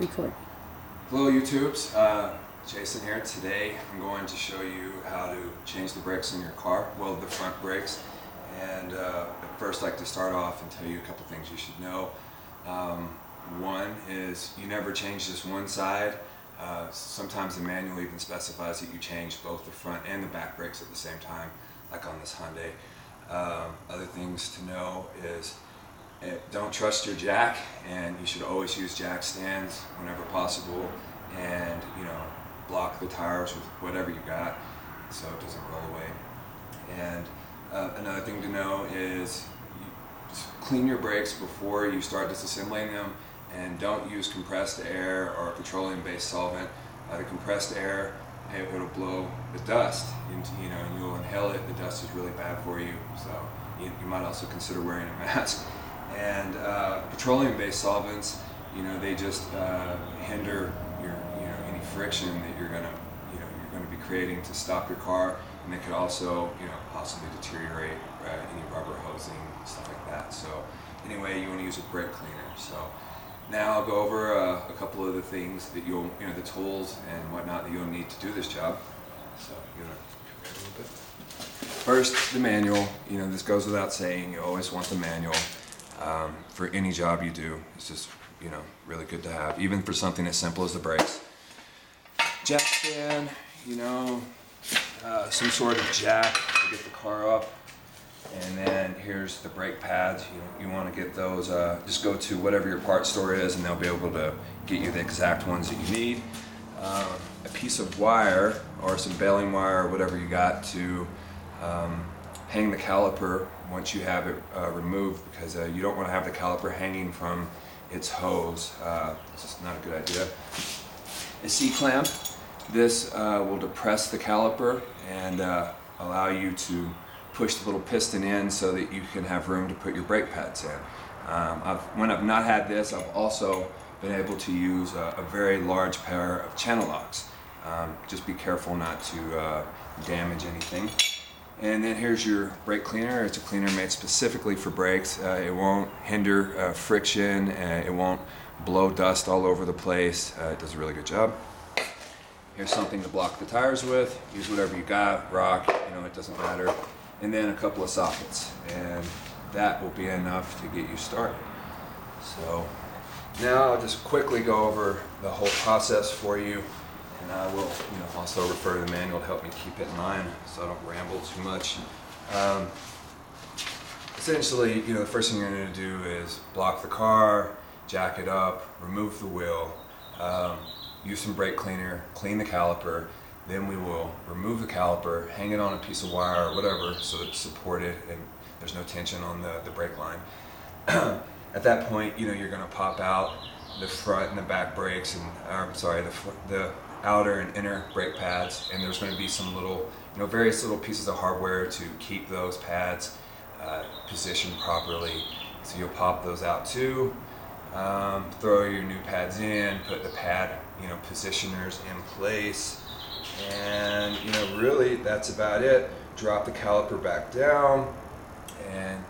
Recording. Hello YouTubes, Jason here. Today I'm going to show you how to change the brakes in your car, well the front brakes. And first I'd like to start off and tell you a couple things you should know. One is you never change just one side. Sometimes the manual even specifies that you change both the front and the back brakes at the same time, like on this Hyundai. Other things to know is don't trust your jack, and you should always use jack stands whenever possible, and block the tires with whatever you got so it doesn't roll away. And another thing to know is just clean your brakes before you start disassembling them, and don't use compressed air or petroleum-based solvent. The compressed air, it'll blow the dust, and you'll inhale it. The dust is really bad for you, so you might also consider wearing a mask. And petroleum-based solvents, they just hinder your, any friction that you're gonna be creating to stop your car, and they could also, possibly deteriorate any rubber hosing, stuff like that. So anyway, you want to use a brake cleaner. So now I'll go over a couple of the things that you'll, the tools and whatnot that you'll need to do this job. So you want to come here a little bit. First, the manual. This goes without saying. You always want the manual. For any job you do. It's just, really good to have, even for something as simple as the brakes. Jack stand, some sort of jack to get the car up. And then here's the brake pads. You want to get those, just go to whatever your parts store is and they'll be able to get you the exact ones that you need. A piece of wire or some baling wire or whatever you got to hang the caliper once you have it removed, because you don't want to have the caliper hanging from its hose. It's just not a good idea. A C-clamp. This will depress the caliper and allow you to push the little piston in so that you can have room to put your brake pads in. When I've not had this, I've also been able to use a very large pair of channel locks. Just be careful not to damage anything. And then here's your brake cleaner. It's a cleaner made specifically for brakes. It won't hinder friction, it won't blow dust all over the place. It does a really good job. Here's something to block the tires with. Use whatever you got, rock, it doesn't matter. And then a couple of sockets, and that will be enough to get you started. So now I'll just quickly go over the whole process for you. And I will, also refer to the manual to help me keep it in line so I don't ramble too much. Essentially, the first thing you're going to do is block the car, jack it up, remove the wheel, use some brake cleaner, clean the caliper. Then we will remove the caliper, hang it on a piece of wire or whatever so that it's supported and there's no tension on the brake line. At that point, you're going to pop out the front and the back brakes, and the outer and inner brake pads, and there's going to be some little, various little pieces of hardware to keep those pads positioned properly. So you'll pop those out too, throw your new pads in, put the pad, positioners in place, and really that's about it. Drop the caliper back down, and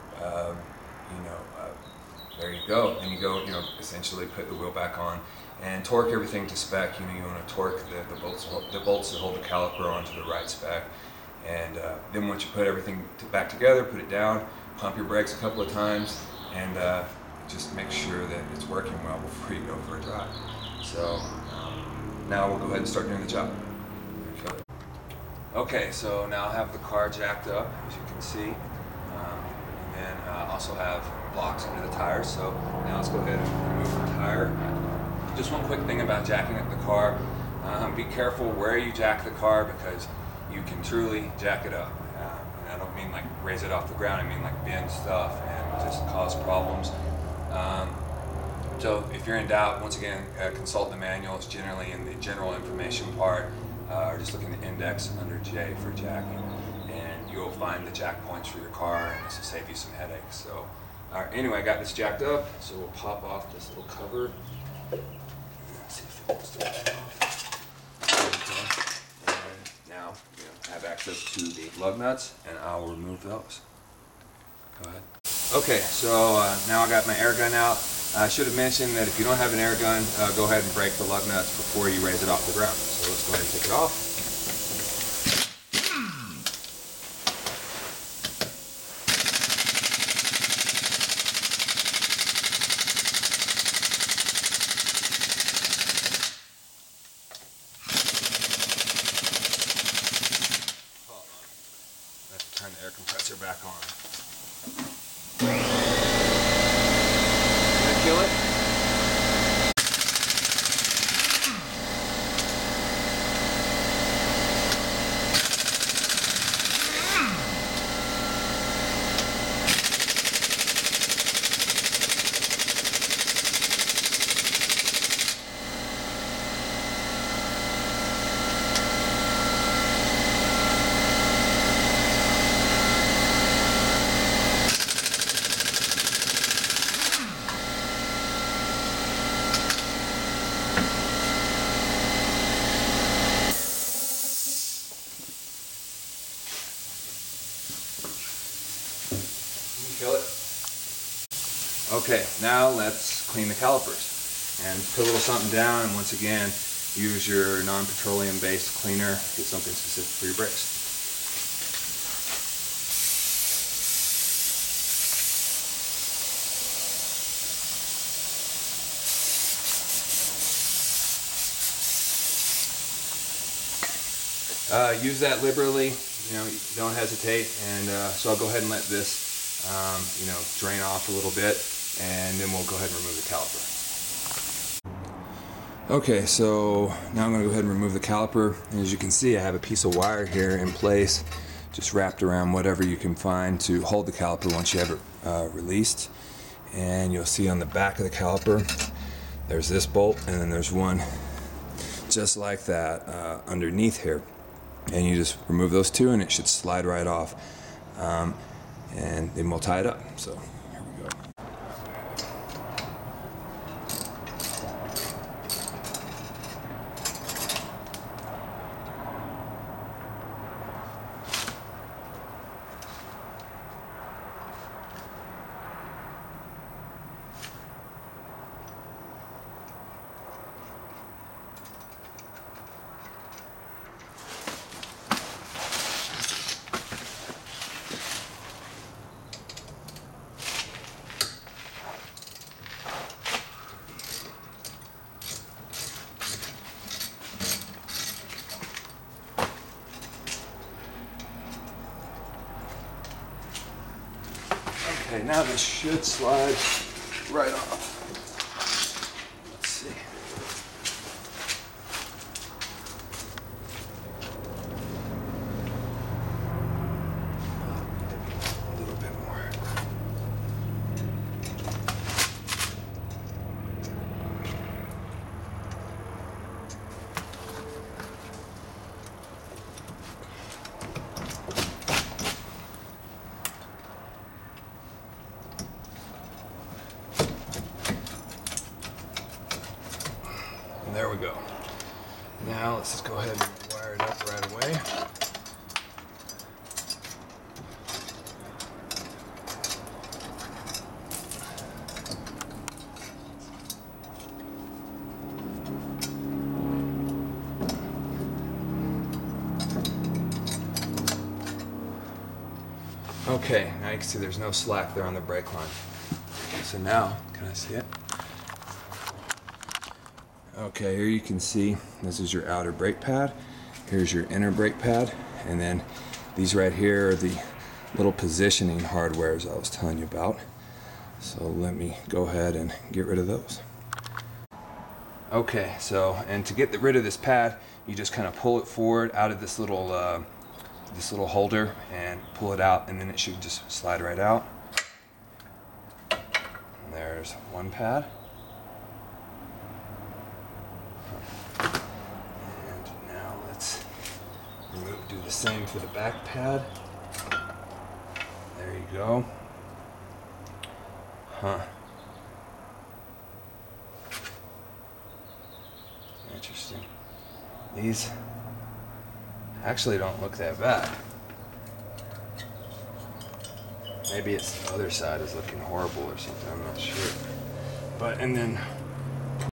there you go. Then you go, essentially put the wheel back on and torque everything to spec. You want to torque the bolts that hold the caliper onto the right spec. And then once you put everything back together, put it down, pump your brakes a couple of times, and just make sure that it's working well before you go for a drive. So now we'll go ahead and start doing the job. Okay, so now I have the car jacked up, as you can see, and then also have blocks under the tires. So now let's go ahead and remove the tire. Just one quick thing about jacking up the car. Be careful where you jack the car, because you can truly jack it up. And I don't mean like raise it off the ground, I mean like bend stuff and just cause problems. So if you're in doubt, once again, consult the manual. It's generally in the general information part, or just look in the index under J for jacking, and you'll find the jack points for your car, and this will save you some headaches. So anyway, I got this jacked up, so we'll pop off this little cover. See if it wants to come off. And now I have access to the lug nuts, and I'll remove those. Go ahead. Okay, so now I got my air gun out. I should have mentioned that if you don't have an air gun, go ahead and break the lug nuts before you raise it off the ground. So let's go ahead and take it off. Let's turn the air compressor back on. Kill it. Kill it. Okay, now let's clean the calipers. And put a little something down, and once again, use your non-petroleum based cleaner. Get something specific for your brakes. Use that liberally, don't hesitate, and so I'll go ahead and let this drain off a little bit, and then we'll go ahead and remove the caliper. Okay, so now I'm going to go ahead and remove the caliper, and as you can see I have a piece of wire here in place, just wrapped around whatever you can find to hold the caliper once you have it released. And you'll see on the back of the caliper there's this bolt, and then there's one just like that underneath here, and you just remove those two and it should slide right off. And then we'll tie it up. So here we go. Okay, now this should slide right off. Let's see. A little bit more. There we go. Now let's just go ahead and wire it up right away. Okay, now you can see there's no slack there on the brake line. So now, can I see it? Okay, here you can see this is your outer brake pad. Here's your inner brake pad, and then these right here are the little positioning hardwares I was telling you about. So let me go ahead and get rid of those. Okay, so and to get rid of this pad, you just kind of pull it forward out of this little holder and pull it out, and then it should just slide right out. And there's one pad. Do the same for the back pad. There you go. Interesting. These actually don't look that bad. Maybe it's the other side is looking horrible or something, I'm not sure. and then